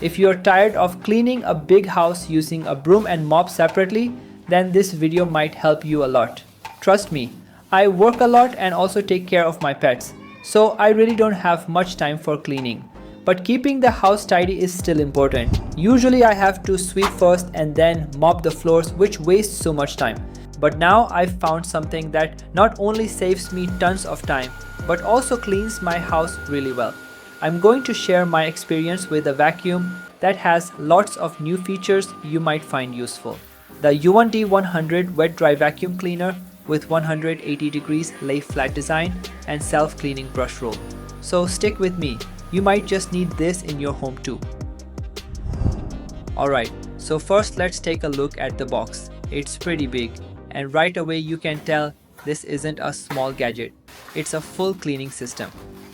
If you're tired of cleaning a big house using a broom and mop separately, then this video might help you a lot. Trust me, I work a lot and also take care of my pets, so I really don't have much time for cleaning. But keeping the house tidy is still important. Usually I have to sweep first and then mop the floors, which wastes so much time. But now I've found something that not only saves me tons of time, but also cleans my house really well. I'm going to share my experience with a vacuum that has lots of new features you might find useful. The Uwant D100 wet dry vacuum cleaner with 180 degrees lay flat design and self-cleaning brush roll. So stick with me, you might just need this in your home too. Alright, so first let's take a look at the box. It's pretty big, and right away you can tell this isn't a small gadget. It's a full cleaning system.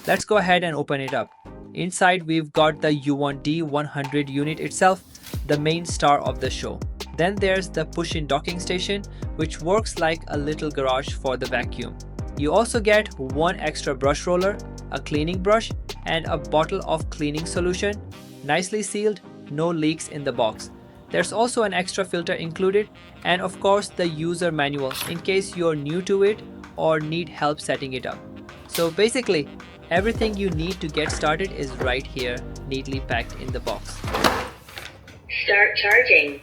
Let's go ahead and open it up. Inside we've got the Uwant D100 unit itself, the main star of the show. Then there's the push-in docking station, which works like a little garage for the vacuum. You also get one extra brush roller, a cleaning brush, and a bottle of cleaning solution. Nicely sealed, no leaks in the box. There's also an extra filter included, and of course the user manual in case you're new to it or need help setting it up. So basically, everything you need to get started is right here, neatly packed in the box. Start charging.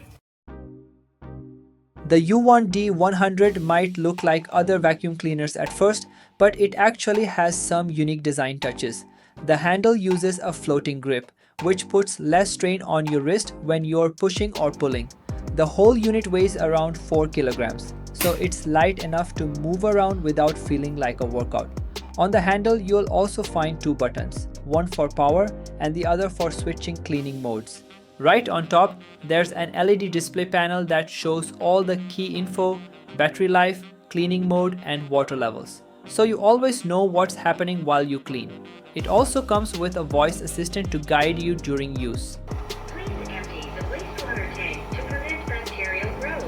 The Uwant D100 might look like other vacuum cleaners at first, but it actually has some unique design touches. The handle uses a floating grip, which puts less strain on your wrist when you're pushing or pulling. The whole unit weighs around 4 kilograms, so it's light enough to move around without feeling like a workout. On the handle, you'll also find two buttons, one for power and the other for switching cleaning modes. Right on top, there's an LED display panel that shows all the key info, battery life, cleaning mode, and water levels, so you always know what's happening while you clean. It also comes with a voice assistant to guide you during use. Please empty the wastewater tank to prevent bacterial growth.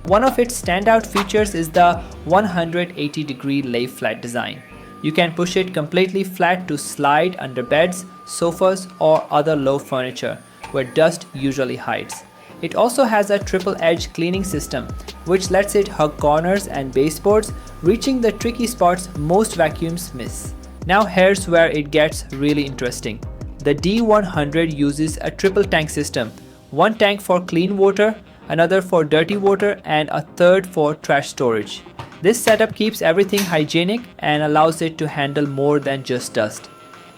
One of its standout features is the 180-degree lay flat design. You can push it completely flat to slide under beds, sofas, or other low furniture where dust usually hides. It also has a triple-edge cleaning system, which lets it hug corners and baseboards, reaching the tricky spots most vacuums miss. Now here's where it gets really interesting. The D100 uses a triple tank system, one tank for clean water, another for dirty water, and a third for trash storage. This setup keeps everything hygienic and allows it to handle more than just dust.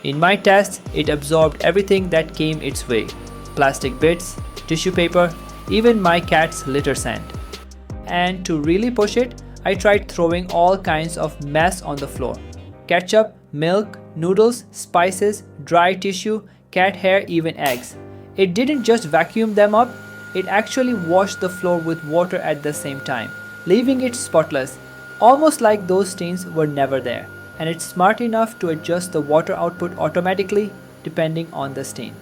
In my tests, it absorbed everything that came its way: plastic bits, tissue paper, even my cat's litter sand. And to really push it, I tried throwing all kinds of mess on the floor: ketchup, milk, noodles, spices, dry tissue, cat hair, even eggs. It didn't just vacuum them up, it actually washed the floor with water at the same time, leaving it spotless, almost like those stains were never there. And it's smart enough to adjust the water output automatically depending on the stain.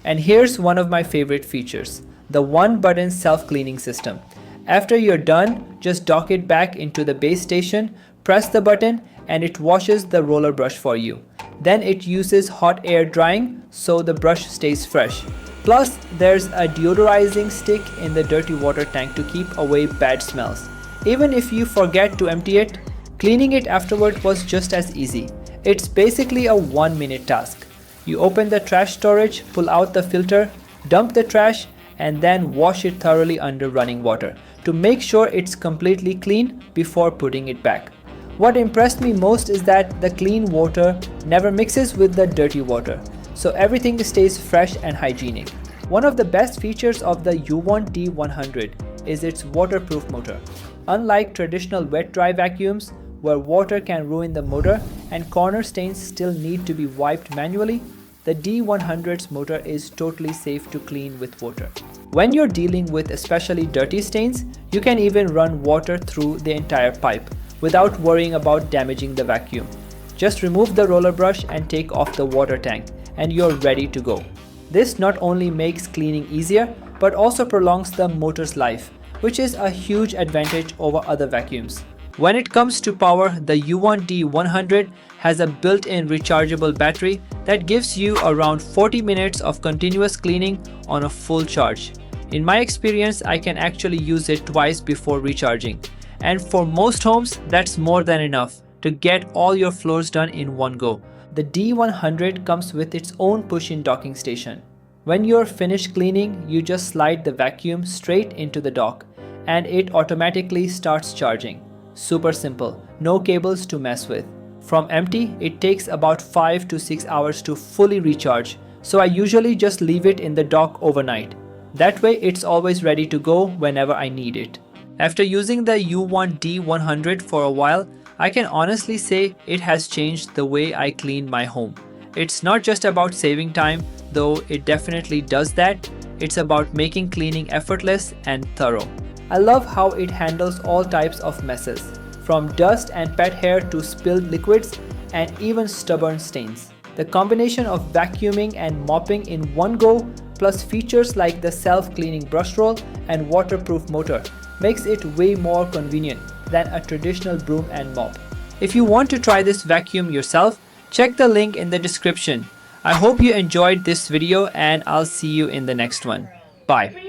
And here's one of my favorite features, the one-button self-cleaning system. After you're done, just dock it back into the base station, press the button, and it washes the roller brush for you. Then it uses hot air drying, so the brush stays fresh. Plus, there's a deodorizing stick in the dirty water tank to keep away bad smells. Even if you forget to empty it, cleaning it afterward was just as easy. It's basically a 1-minute task. You open the trash storage, pull out the filter, dump the trash, and then wash it thoroughly under running water to make sure it's completely clean before putting it back. What impressed me most is that the clean water never mixes with the dirty water, so everything stays fresh and hygienic. One of the best features of the Uwant D100 is its waterproof motor. Unlike traditional wet-dry vacuums, where water can ruin the motor and corner stains still need to be wiped manually, the D100's motor is totally safe to clean with water. When you're dealing with especially dirty stains, you can even run water through the entire pipe without worrying about damaging the vacuum. Just remove the roller brush and take off the water tank, and you're ready to go. This not only makes cleaning easier, but also prolongs the motor's life, which is a huge advantage over other vacuums. When it comes to power, the Uwant D100 has a built-in rechargeable battery that gives you around 40 minutes of continuous cleaning on a full charge. In my experience, I can actually use it twice before recharging. And for most homes, that's more than enough to get all your floors done in one go. The D100 comes with its own push-in docking station. When you're finished cleaning, you just slide the vacuum straight into the dock and it automatically starts charging. Super simple, no cables to mess with. From empty, it takes about 5 to 6 hours to fully recharge, so I usually just leave it in the dock overnight. That way it's always ready to go whenever I need it. After using the Uwant D100 for a while, I can honestly say it has changed the way I clean my home. It's not just about saving time, though it definitely does that. It's about making cleaning effortless and thorough. I love how it handles all types of messes, from dust and pet hair to spilled liquids and even stubborn stains. The combination of vacuuming and mopping in one go, plus features like the self-cleaning brush roll and waterproof motor, makes it way more convenient than a traditional broom and mop. If you want to try this vacuum yourself, check the link in the description. I hope you enjoyed this video and I'll see you in the next one. Bye.